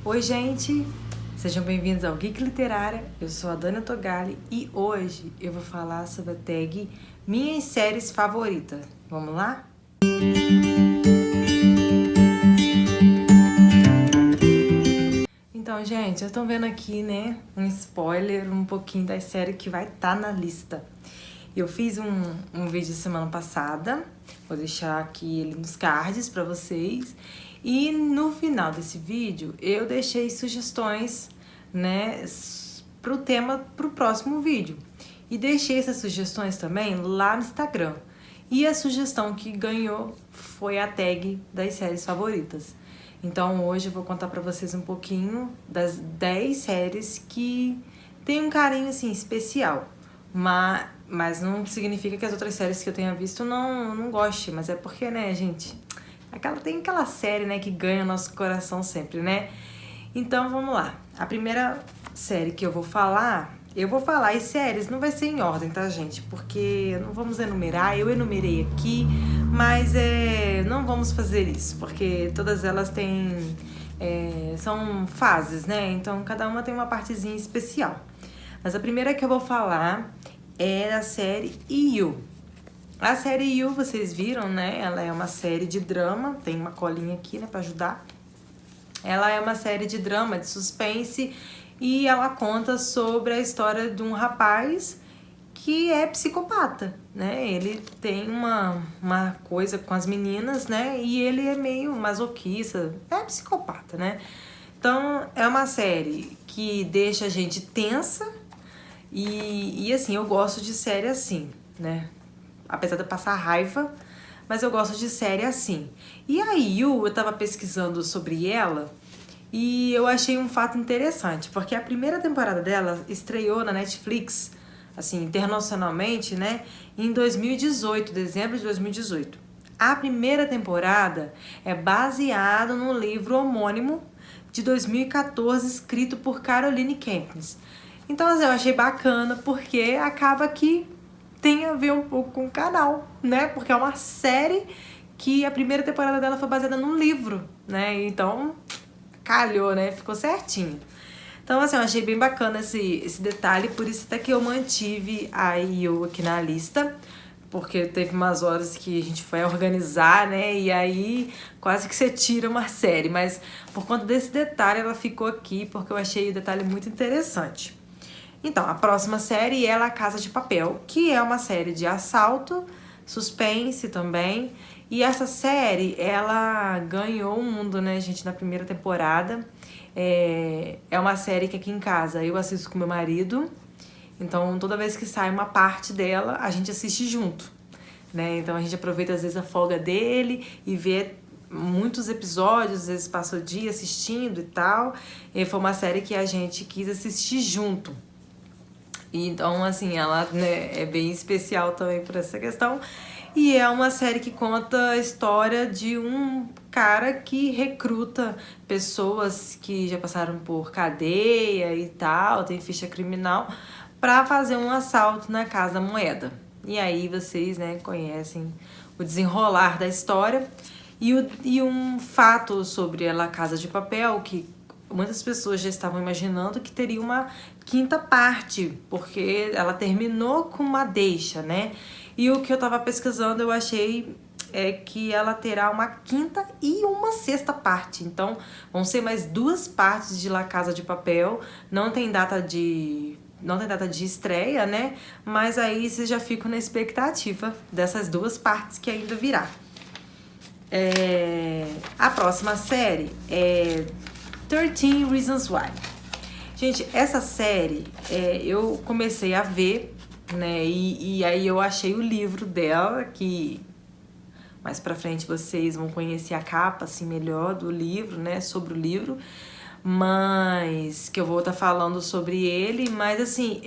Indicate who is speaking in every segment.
Speaker 1: Oi, gente! Sejam bem-vindos ao Geek Literária. Eu sou a Dana Togali e hoje eu vou falar sobre a tag Minhas Séries Favoritas. Vamos lá? Então, gente, vocês estão vendo aqui, né, um spoiler, um pouquinho da série que vai estar na lista. Eu fiz um vídeo semana passada, vou deixar aqui ele nos cards pra vocês. E no final desse vídeo, eu deixei sugestões, né, pro tema pro próximo vídeo. E deixei essas sugestões também lá no Instagram. E a sugestão que ganhou foi a tag das séries favoritas. Então hoje eu vou contar pra vocês um pouquinho das 10 séries que tem um carinho assim especial. Mas não significa que as outras séries que eu tenha visto não goste, mas é porque, né, gente, tem aquela série, né, que ganha o nosso coração sempre, né? Então vamos lá. A primeira série que eu vou falar as séries, não vai ser em ordem, tá, gente? Porque não vamos enumerar, eu enumerei aqui, mas não vamos fazer isso, porque todas elas têm são fases, né? Então cada uma tem uma partezinha especial. Mas a primeira que eu vou falar é a série You. A série You, vocês viram, né? Ela é uma série de drama, tem uma colinha aqui, né, pra ajudar. Ela é uma série de drama, de suspense, e ela conta sobre a história de um rapaz que é psicopata, né? Ele tem uma coisa com as meninas, né? E ele é meio masoquista, é psicopata, né? Então, é uma série que deixa a gente tensa e assim, eu gosto de série assim, né? Apesar de eu passar raiva, mas eu gosto de série assim. E a Yu, eu tava pesquisando sobre ela e eu achei um fato interessante, porque a primeira temporada dela estreou na Netflix, assim, internacionalmente, né, em 2018, dezembro de 2018. A primeira temporada é baseada no livro homônimo de 2014, escrito por Caroline Kepnes. Então, assim, eu achei bacana, porque acaba que tem a ver um pouco com o canal, né? Porque é uma série que a primeira temporada dela foi baseada num livro, né? Então, calhou, né? Ficou certinho. Então, assim, eu achei bem bacana esse detalhe, por isso até que eu mantive a Yu aqui na lista, porque teve umas horas que a gente foi organizar, né? E aí quase que você tira uma série, mas por conta desse detalhe ela ficou aqui, porque eu achei o detalhe muito interessante. Então, a próxima série é La Casa de Papel, que é uma série de assalto, suspense também. E essa série, ela ganhou o mundo, né, gente, na primeira temporada. É uma série que aqui em casa eu assisto com meu marido. Então, toda vez que sai uma parte dela, a gente assiste junto, né? Então, a gente aproveita, às vezes, a folga dele e vê muitos episódios, às vezes passa o dia assistindo e tal. E foi uma série que a gente quis assistir junto. Então, assim, ela, né, é bem especial também por essa questão. E é uma série que conta a história de um cara que recruta pessoas que já passaram por cadeia e tal, tem ficha criminal, para fazer um assalto na Casa Moeda. E aí vocês, né, conhecem o desenrolar da história. E um fato sobre a La Casa de Papel, que muitas pessoas já estavam imaginando que teria uma quinta parte, porque ela terminou com uma deixa, né? E o que eu tava pesquisando, eu achei que ela terá uma quinta e uma sexta parte. Então, vão ser mais 2 partes de La Casa de Papel. Não tem data de estreia, né? Mas aí vocês já ficam na expectativa dessas 2 partes que ainda virá. A próxima série é 13 Reasons Why. Gente, essa série eu comecei a ver, né? E aí eu achei o livro dela, que mais pra frente vocês vão conhecer a capa assim melhor do livro, né? Sobre o livro, mas que eu vou estar falando sobre ele. Mas assim,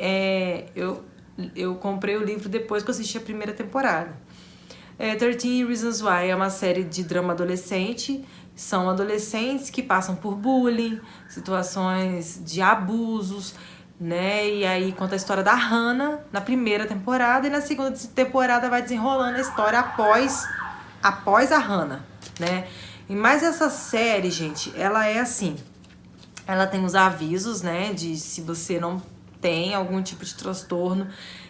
Speaker 1: eu comprei o livro depois que eu assisti a primeira temporada. 13 Reasons Why é uma série de drama adolescente. São adolescentes que passam por bullying, situações de abusos, né? E aí conta a história da Hannah na primeira temporada, e na segunda temporada vai desenrolando a história após a Hannah, né? E mais essa série, gente, ela é assim, Ela tem os avisos, né, de se você não tem algum tipo de transtorno,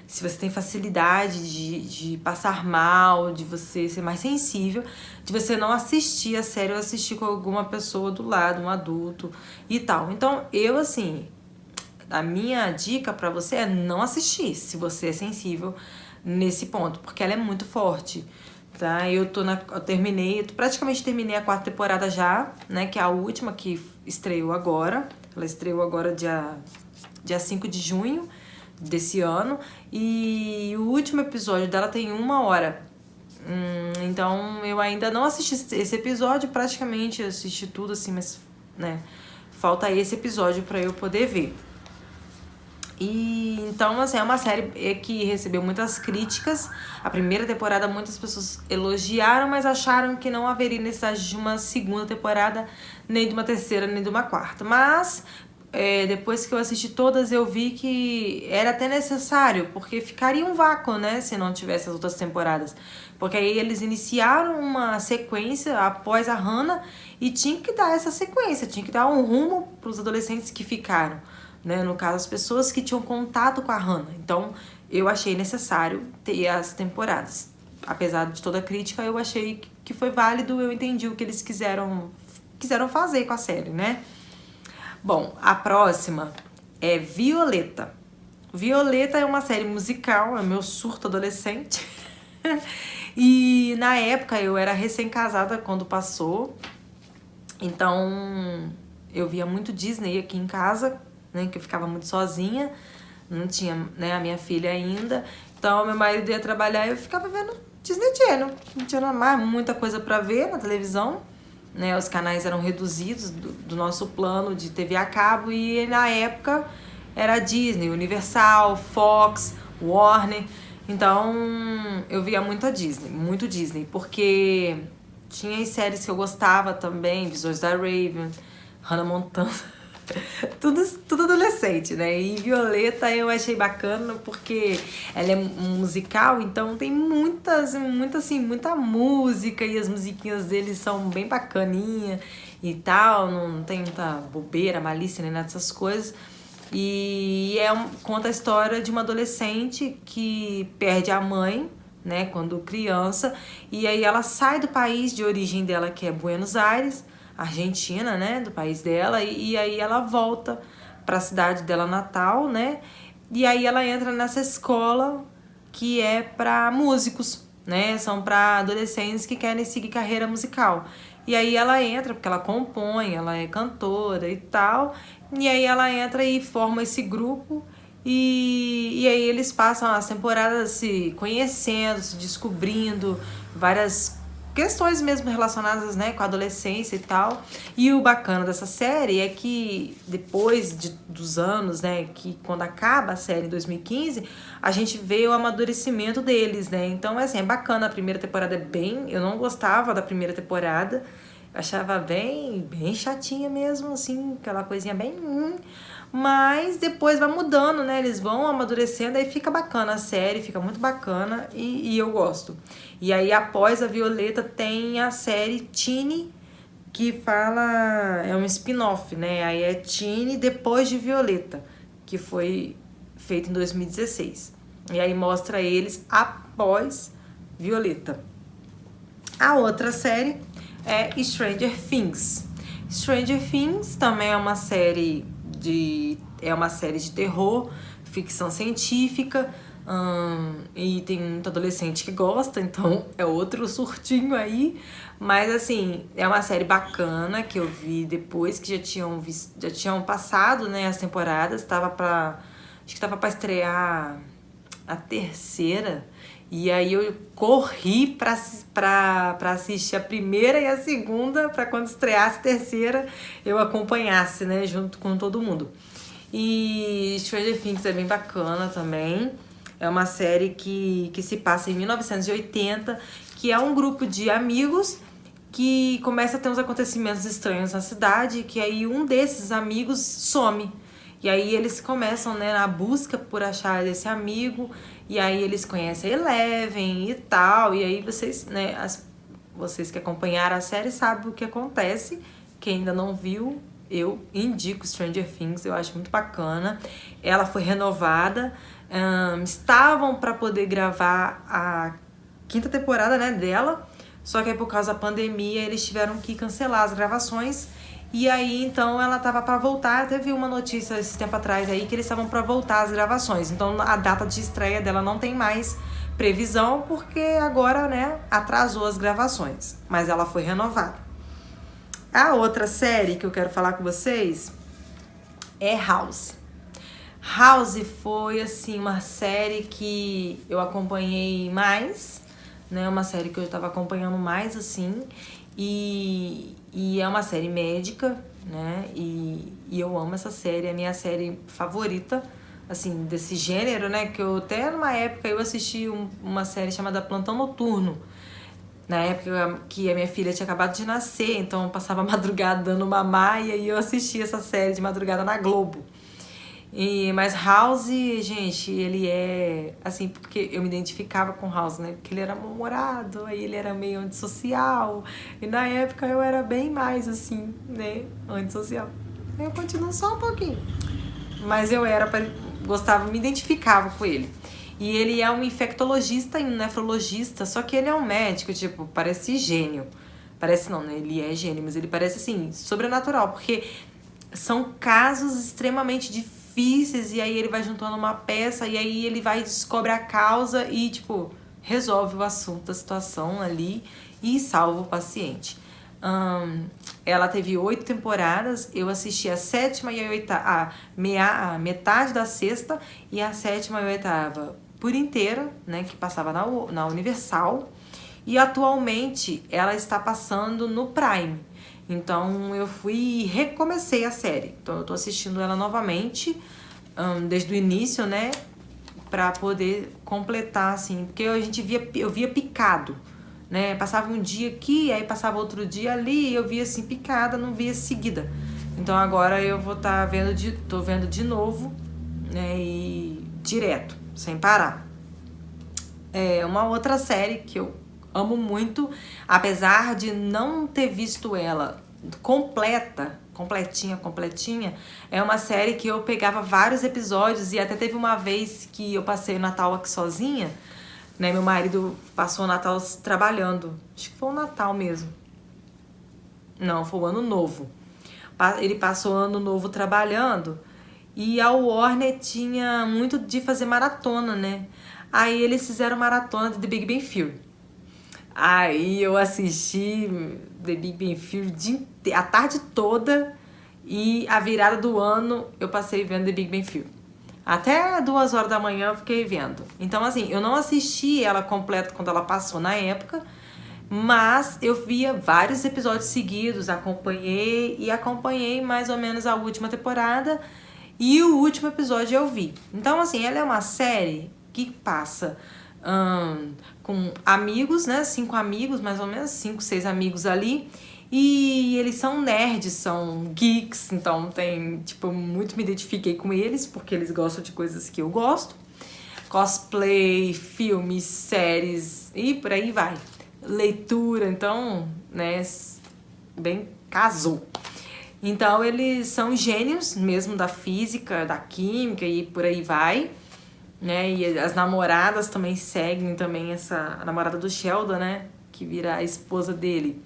Speaker 1: se você tem facilidade de passar mal, de você ser mais sensível, de você não assistir a série ou assistir com alguma pessoa do lado, um adulto e tal. Então, eu, assim, a minha dica pra você é não assistir, se você é sensível nesse ponto, porque ela é muito forte, tá? Eu praticamente terminei a 4ª temporada já, né, que é a última que estreou agora. Ela estreou agora dia 5 de junho desse ano, e o último episódio dela tem 1 hora. Então eu ainda não assisti esse episódio, praticamente assisti tudo assim, mas, né, falta esse episódio pra eu poder ver. E então, assim, é uma série que recebeu muitas críticas. A primeira temporada muitas pessoas elogiaram, mas acharam que não haveria necessidade de uma segunda temporada, nem de uma terceira, nem de uma quarta. Mas depois que eu assisti todas, eu vi que era até necessário, porque ficaria um vácuo, né, se não tivesse as outras temporadas. Porque aí eles iniciaram uma sequência após a Hannah e tinha que dar essa sequência, tinha que dar um rumo para os adolescentes que ficaram, né? No caso, as pessoas que tinham contato com a Hannah. Então, eu achei necessário ter as temporadas. Apesar de toda a crítica, eu achei que foi válido, eu entendi o que eles quiseram fazer com a série, né? Bom, a próxima é Violeta. Violeta é uma série musical, é meu surto adolescente. E na época eu era recém-casada quando passou. Então, eu via muito Disney aqui em casa, né, que eu ficava muito sozinha, não tinha, né, a minha filha ainda. Então, meu marido ia trabalhar e eu ficava vendo Disney Channel. Não tinha mais muita coisa pra ver na televisão, né? Os canais eram reduzidos do nosso plano de TV a cabo e na época era Disney, Universal, Fox, Warner. Então, eu via muito Disney, porque tinha as séries que eu gostava também, Visões da Raven, Hannah Montana. Tudo adolescente, né? E Violeta eu achei bacana porque ela é um musical, então tem muita música e as musiquinhas deles são bem bacaninha e tal, não tem muita bobeira, malícia nem nada dessas coisas. E conta a história de uma adolescente que perde a mãe, né, quando criança, e aí ela sai do país de origem dela, que é Buenos Aires, Argentina, né, do país dela, e aí ela volta para a cidade dela natal, né? E aí ela entra nessa escola que é para músicos, né? São para adolescentes que querem seguir carreira musical. E aí ela entra porque ela compõe, ela é cantora e tal. E aí ela entra e forma esse grupo. E aí eles passam as temporadas se conhecendo, se descobrindo, várias questões mesmo relacionadas, né, com a adolescência e tal. E o bacana dessa série é que depois dos anos, né, que quando acaba a série em 2015, a gente vê o amadurecimento deles, né? Então, assim, é bacana. A primeira temporada eu não gostava da primeira temporada. Achava bem chatinha mesmo, assim, aquela coisinha bem... Mas depois vai mudando, né? Eles vão amadurecendo, aí fica bacana a série, fica muito bacana e eu gosto. E aí, após a Violeta, tem a série Teenie, que fala... É um spin-off, né? Aí é Teenie depois de Violeta, que foi feito em 2016. E aí mostra eles após Violeta. A outra série é Stranger Things. Stranger Things também é uma série de terror, ficção científica, e tem muito adolescente que gosta, então é outro surtinho aí. Mas assim, é uma série bacana que eu vi depois que já tinham passado, né, as temporadas. Acho que tava pra estrear a terceira. E aí eu corri pra assistir a primeira e a segunda, pra quando estreasse a terceira eu acompanhasse, né, junto com todo mundo. E Stranger Things é bem bacana também. É uma série que se passa em 1980, que é um grupo de amigos que começa a ter uns acontecimentos estranhos na cidade, que aí um desses amigos some. E aí eles começam, né, na busca por achar esse amigo, e aí eles conhecem a Eleven e tal, e aí vocês, né, vocês que acompanharam a série sabem o que acontece. Quem ainda não viu, eu indico Stranger Things, eu acho muito bacana. Ela foi renovada. Estavam para poder gravar a quinta temporada, né, dela, só que aí por causa da pandemia eles tiveram que cancelar as gravações. E aí então ela tava para voltar. Teve uma notícia esse tempo atrás aí que eles estavam para voltar as gravações. Então a data de estreia dela não tem mais previsão porque agora, né, atrasou as gravações, mas ela foi renovada. A outra série que eu quero falar com vocês é House. House foi, assim, uma série que eu acompanhei mais, né? Uma série que eu tava acompanhando mais, assim. E é uma série médica, né? E eu amo essa série, é a minha série favorita, assim, desse gênero, né? Que eu até numa época eu assisti uma série chamada Plantão Noturno. Na época que a minha filha tinha acabado de nascer, então eu passava a madrugada dando mamar e aí eu assistia essa série de madrugada na Globo. Mas House, gente, ele é assim, porque eu me identificava com House, né? Porque ele era mal-humorado, aí ele era meio antissocial. E na época eu era bem mais assim, né? Antissocial. Eu continuo só um pouquinho. Mas eu gostava, me identificava com ele. E ele é um infectologista e um nefrologista, só que ele é um médico, tipo, parece gênio. Parece não, né? Ele é gênio, mas ele parece, assim, sobrenatural, porque são casos extremamente difíceis e aí ele vai juntando uma peça e aí ele vai e descobre a causa e, tipo, resolve o assunto, a situação ali e salva o paciente. Ela teve 8 temporadas, eu assisti a 7ª e a 8ª, a metade da 6ª e a 7ª e a 8ª por inteira, né, que passava na Universal, e atualmente ela está passando no Prime. Então eu fui e recomecei a série. Então eu tô assistindo ela novamente, desde o início, né, pra poder completar, assim, porque eu via picado, né, passava um dia aqui, aí passava outro dia ali, eu via assim picada, não via seguida. Então agora eu vou estar tô vendo de novo, né, e direto, sem parar. É uma outra série que eu amo muito, apesar de não ter visto ela completinha, é uma série que eu pegava vários episódios e até teve uma vez que eu passei o Natal aqui sozinha, né? Meu marido passou o Natal trabalhando, acho que foi o Natal mesmo. Não, foi o Ano Novo. Ele passou o Ano Novo trabalhando e a Warner tinha muito de fazer maratona, né? Aí eles fizeram maratona de The Big Bang Theory. Aí eu assisti The Big Bang Theory a tarde toda e a virada do ano eu passei vendo The Big Bang Theory. Até 2 horas da manhã eu fiquei vendo. Então, assim, eu não assisti ela completa quando ela passou na época, mas eu via vários episódios seguidos, acompanhei mais ou menos a última temporada e o último episódio eu vi. Então, assim, ela é uma série que passa com amigos, né? 5 amigos, mais ou menos, 5, 6 amigos ali. E eles são nerds, são geeks, então tipo, eu muito me identifiquei com eles, porque eles gostam de coisas que eu gosto. Cosplay, filmes, séries e por aí vai. Leitura, então, né, bem casou. Então eles são gênios mesmo da física, da química e por aí vai, né? E as namoradas também seguem também a namorada do Sheldon, né, que vira a esposa dele.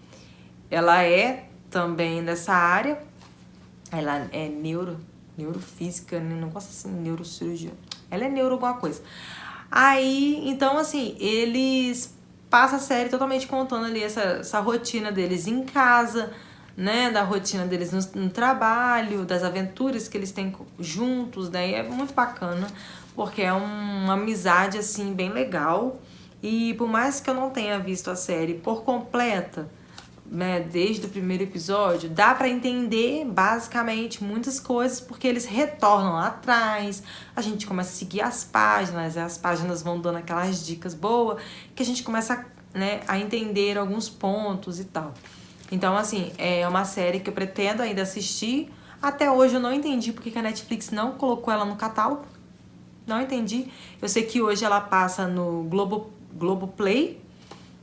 Speaker 1: Ela é também nessa área. Ela é neurofísica, não gosto assim, neurocirurgia. Ela é neuro alguma coisa. Aí, então assim, eles passam a série totalmente contando ali essa rotina deles em casa, né, da rotina deles no trabalho, das aventuras que eles têm juntos, né, e é muito bacana, porque é uma amizade, assim, bem legal, e por mais que eu não tenha visto a série por completa, né, desde o primeiro episódio, dá pra entender basicamente muitas coisas, porque eles retornam lá atrás, a gente começa a seguir as páginas vão dando aquelas dicas boas, que a gente começa, né, a entender alguns pontos e tal. Então, assim, é uma série que eu pretendo ainda assistir. Até hoje eu não entendi porque que a Netflix não colocou ela no catálogo. Não entendi. Eu sei que hoje ela passa no Globoplay,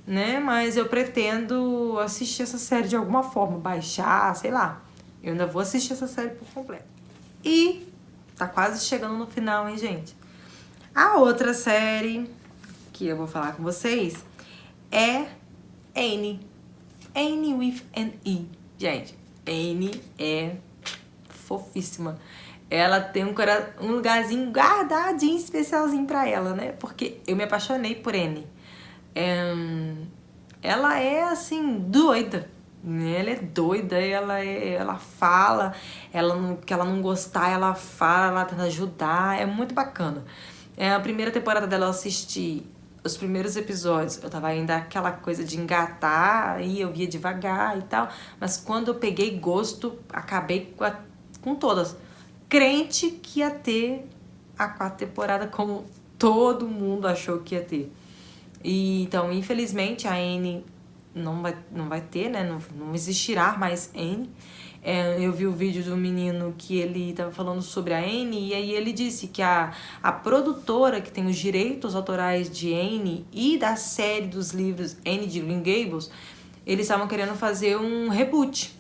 Speaker 1: né? Mas eu pretendo assistir essa série de alguma forma, baixar, sei lá. Eu ainda vou assistir essa série por completo. E tá quase chegando no final, hein, gente? A outra série que eu vou falar com vocês é Anne. Anne with an E. Gente, Anne é fofíssima. Ela tem um lugarzinho guardadinho, especialzinho pra ela, né? Porque eu me apaixonei por Anne. Ela é, assim, doida. Ela é doida, ela fala, que ela não gostar, ela fala, ela tenta ajudar, é muito bacana. A primeira temporada dela eu assisti os primeiros episódios, eu tava ainda aquela coisa de engatar, aí eu via devagar e tal, mas quando eu peguei gosto, acabei com todas. Crente que ia ter a 4ª temporada, como todo mundo achou que ia ter. E, então, infelizmente, a Anne não vai ter, né? Não existirá mais Anne. Eu vi o vídeo do menino que ele tava falando sobre a Anne, e aí ele disse que a produtora que tem os direitos autorais de Anne e da série dos livros Anne de Green Gables, eles estavam querendo fazer um reboot.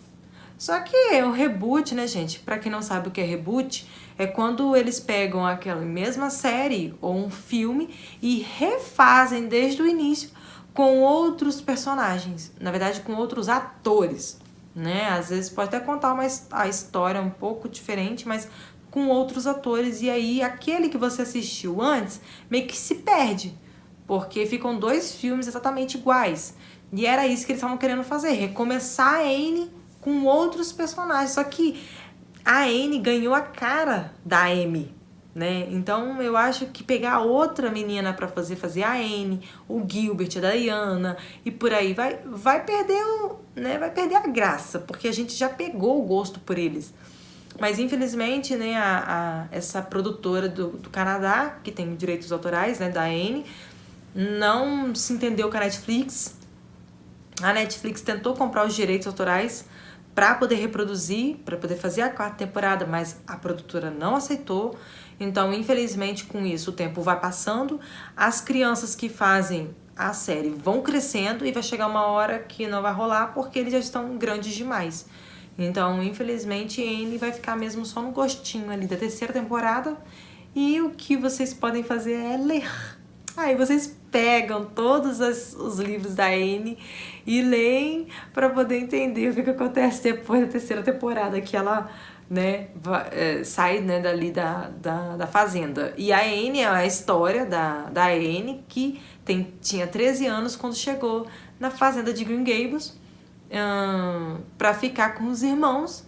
Speaker 1: Só que o reboot, né, gente? Pra quem não sabe o que é reboot, é quando eles pegam aquela mesma série ou um filme e refazem desde o início com outros personagens. Na verdade, com outros atores, né? Às vezes pode até contar a história um pouco diferente, mas com outros atores. E aí, aquele que você assistiu antes meio que se perde, porque ficam 2 filmes exatamente iguais. E era isso que eles estavam querendo fazer, recomeçar a Anne com outros personagens. Só que a Anne ganhou a cara da Amy, né? Então eu acho que pegar outra menina pra fazer a Anne, o Gilbert, a Diana e por aí vai perder né? Vai perder a graça, porque a gente já pegou o gosto por eles. Mas infelizmente, né, essa produtora do Canadá, que tem direitos autorais, né, da Anne, não se entendeu com a Netflix. A Netflix tentou comprar os direitos autorais para poder reproduzir, para poder fazer a 4ª temporada, mas a produtora não aceitou. Então, infelizmente, com isso, o tempo vai passando, as crianças que fazem a série vão crescendo e vai chegar uma hora que não vai rolar porque eles já estão grandes demais. Então, infelizmente, Anne vai ficar mesmo só no gostinho ali da 3ª temporada, e o que vocês podem fazer é ler. Aí vocês pegam todos os livros da Anne e leem para poder entender o que acontece depois da 3ª temporada, que ela, né, sai, né, dali da fazenda. E a Anne é a história da Anne, que tinha 13 anos quando chegou na fazenda de Green Gables para ficar com os irmãos,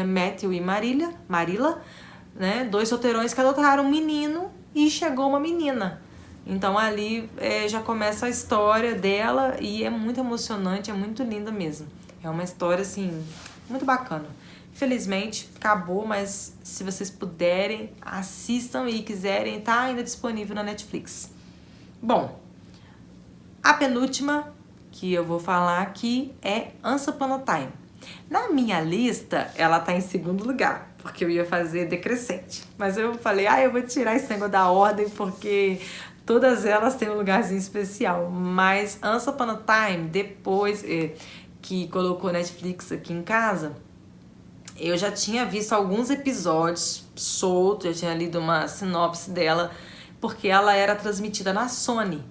Speaker 1: Matthew e Marilla, né, 2 solteirões que adotaram um menino e chegou uma menina. Então ali já começa a história dela e é muito emocionante, é muito linda mesmo. É uma história, assim, muito bacana. Infelizmente, acabou, mas se vocês puderem, assistam e quiserem, tá ainda disponível na Netflix. Bom, a penúltima que eu vou falar aqui é Once Upon a Time. Na minha lista, ela tá em 2º lugar, porque eu ia fazer decrescente. Mas eu falei, eu vou tirar esse negócio da ordem, porque todas elas têm um lugarzinho especial. Mas Once Upon a Time, depois que colocou Netflix aqui em casa, eu já tinha visto alguns episódios soltos, eu tinha lido uma sinopse dela, porque ela era transmitida na Sony.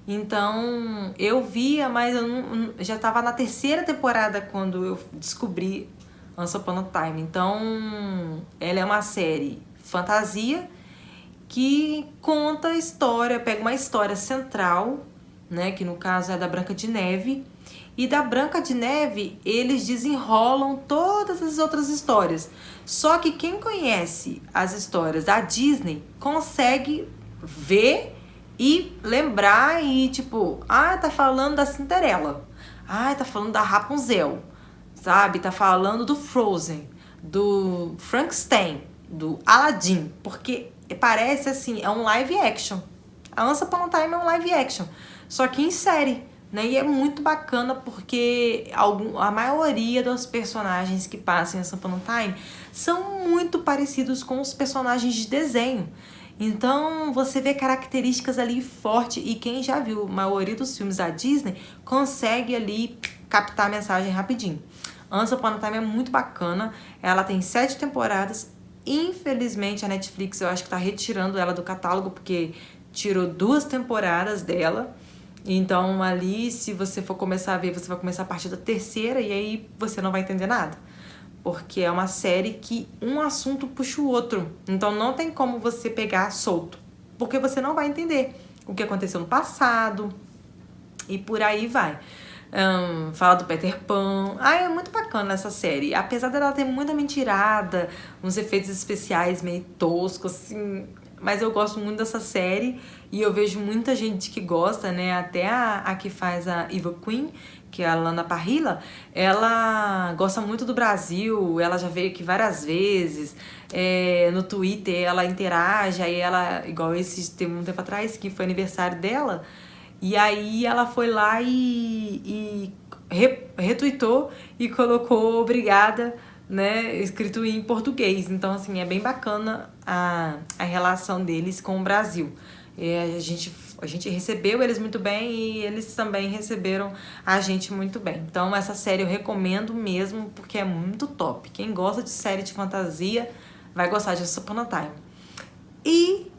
Speaker 1: Então, eu via, mas eu já estava na 3ª temporada quando eu descobri Once Upon a Time. Então, ela é uma série fantasia que conta a história, pega uma história central, né, que no caso é da Branca de Neve, e da Branca de Neve eles desenrolam todas as outras histórias. Só que quem conhece as histórias da Disney consegue ver e lembrar e tipo, tá falando da Cinderela, tá falando da Rapunzel, sabe? Tá falando do Frozen, do Frankenstein, do Aladdin, porque parece assim, é um live action. A Once Upon a Time é um live action, só que em série, né? E é muito bacana porque a maioria dos personagens que passam em Once Upon a Time são muito parecidos com os personagens de desenho. Então você vê características ali fortes, e quem já viu a maioria dos filmes da Disney consegue ali captar a mensagem rapidinho. Once Upon a Time é muito bacana. Ela tem 7 temporadas. Infelizmente, a Netflix, eu acho que tá retirando ela do catálogo, porque tirou 2 temporadas dela. Então, ali, se você for começar a ver, você vai começar a partir da 3ª e aí você não vai entender nada. Porque é uma série que um assunto puxa o outro. Então, não tem como você pegar solto. Porque você não vai entender o que aconteceu no passado e por aí vai. Fala do Peter Pan. É muito bacana essa série. Apesar dela ter muita mentirada, uns efeitos especiais meio toscos, assim. Mas eu gosto muito dessa série e eu vejo muita gente que gosta, né? Até a que faz a Evil Queen, que é a Lana Parrilla, ela gosta muito do Brasil, ela já veio aqui várias vezes. No Twitter ela interage, aí ela, igual teve um tempo atrás, que foi aniversário dela, e aí ela foi lá e retweetou e colocou obrigada, né, escrito em português. Então, assim, é bem bacana a relação deles com o Brasil. A gente recebeu eles muito bem e eles também receberam a gente muito bem. Então, essa série eu recomendo mesmo, porque é muito top. Quem gosta de série de fantasia vai gostar de Once Upon a Time. E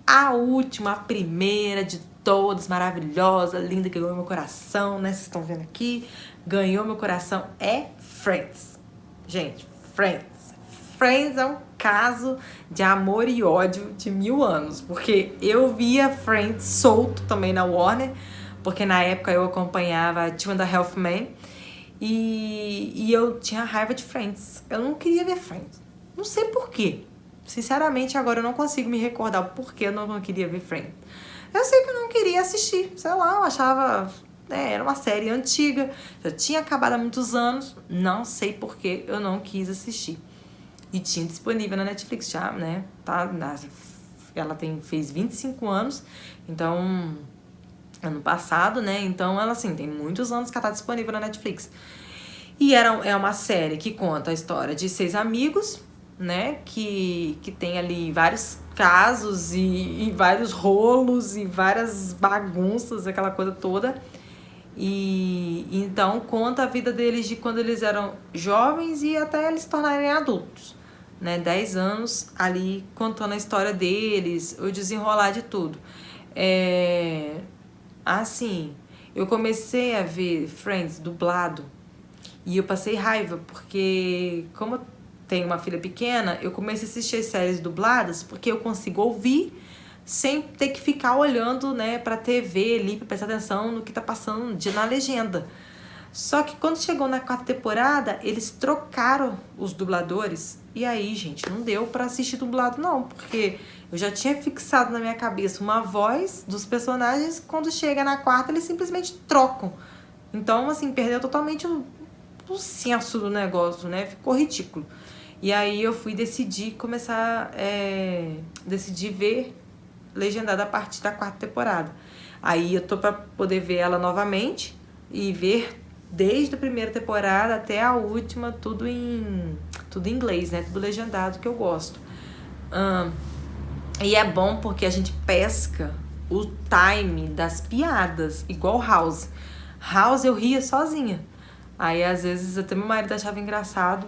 Speaker 1: a última, a primeira de todas, maravilhosa, linda, que ganhou meu coração, né? Vocês estão vendo aqui. Ganhou meu coração é Friends. Gente, Friends. Friends é um caso de amor e ódio de 1000 anos. Porque eu via Friends solto também na Warner. Porque na época eu acompanhava Two and a Half Men. E eu tinha raiva de Friends. Eu não queria ver Friends. Não sei porquê. Sinceramente, agora eu não consigo me recordar o porquê eu não queria ver Friends. Eu sei que eu não queria assistir. Sei lá, eu achava... era uma série antiga. Já tinha acabado há muitos anos. Não sei porquê eu não quis assistir. E tinha disponível na Netflix já, né? Ela fez 25 anos. Então, ano passado, né? Então, ela, assim, tem muitos anos que ela tá disponível na Netflix. E é uma série que conta a história de 6 amigos, né? Que tem ali vários casos e vários rolos e várias bagunças, aquela coisa toda. E então conta a vida deles de quando eles eram jovens e até eles se tornarem adultos, né? 10 anos ali contando a história deles, o desenrolar de tudo. Assim, eu comecei a ver Friends dublado e eu passei raiva, porque como eu tenho uma filha pequena, eu comecei a assistir as séries dubladas porque eu consigo ouvir sem ter que ficar olhando, né, pra TV ali, pra prestar atenção no que tá passando na legenda. Só que quando chegou na 4ª temporada, eles trocaram os dubladores. E aí, gente, não deu pra assistir dublado, não. Porque eu já tinha fixado na minha cabeça uma voz dos personagens. Quando chega na 4ª, eles simplesmente trocam. Então, assim, perdeu totalmente o senso do negócio, né? Ficou ridículo. E aí eu fui decidir ver legendada a partir da 4ª temporada. Aí eu tô pra poder ver ela novamente e ver desde a 1ª temporada até a última, tudo em inglês, né? Tudo legendado, que eu gosto. E é bom porque a gente pesca o time das piadas, igual House. House eu ria sozinha. Aí às vezes até meu marido achava engraçado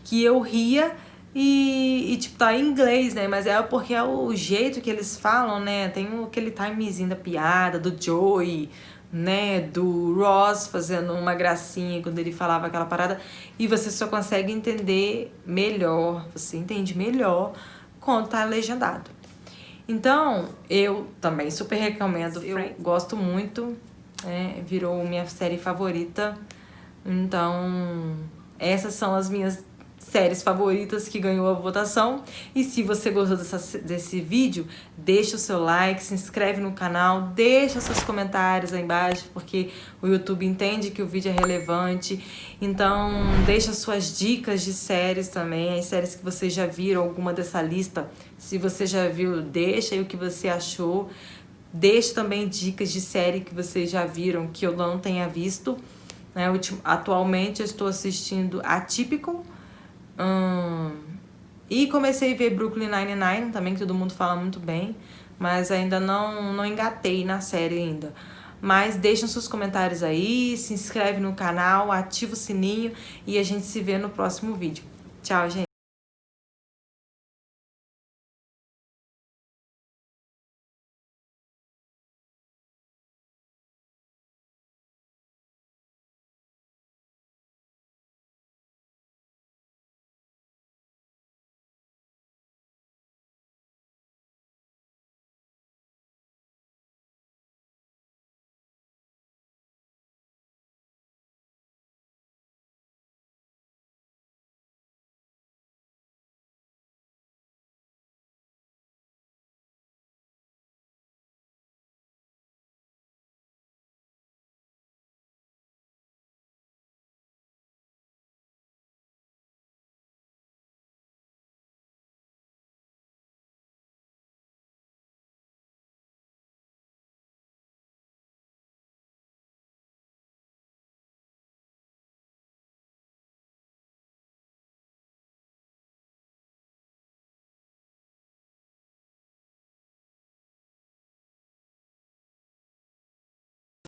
Speaker 1: que eu ria e tipo, tá em inglês, né? Mas é porque é o jeito que eles falam, né? Tem aquele timezinho da piada, do Joey, né? Do Ross fazendo uma gracinha quando ele falava aquela parada. E você só consegue entender melhor, você entende melhor quando tá legendado. Então, eu também super recomendo. Eu gosto muito, virou minha série favorita. Então, essas são as minhas séries favoritas que ganhou a votação. E se você gostou desse vídeo, deixa o seu like, se inscreve no canal, deixa seus comentários aí embaixo, porque o YouTube entende que o vídeo é relevante. Então, deixa suas dicas de séries também, as séries que vocês já viram, alguma dessa lista. Se você já viu, deixa aí o que você achou. Deixa também dicas de série que vocês já viram, que eu não tenha visto. Atualmente eu estou assistindo Atypical. E comecei a ver Brooklyn Nine-Nine também, que todo mundo fala muito bem, mas ainda não engatei na série ainda. Mas deixem seus comentários aí, se inscreve no canal, ativa o sininho e a gente se vê no próximo vídeo. Tchau, gente!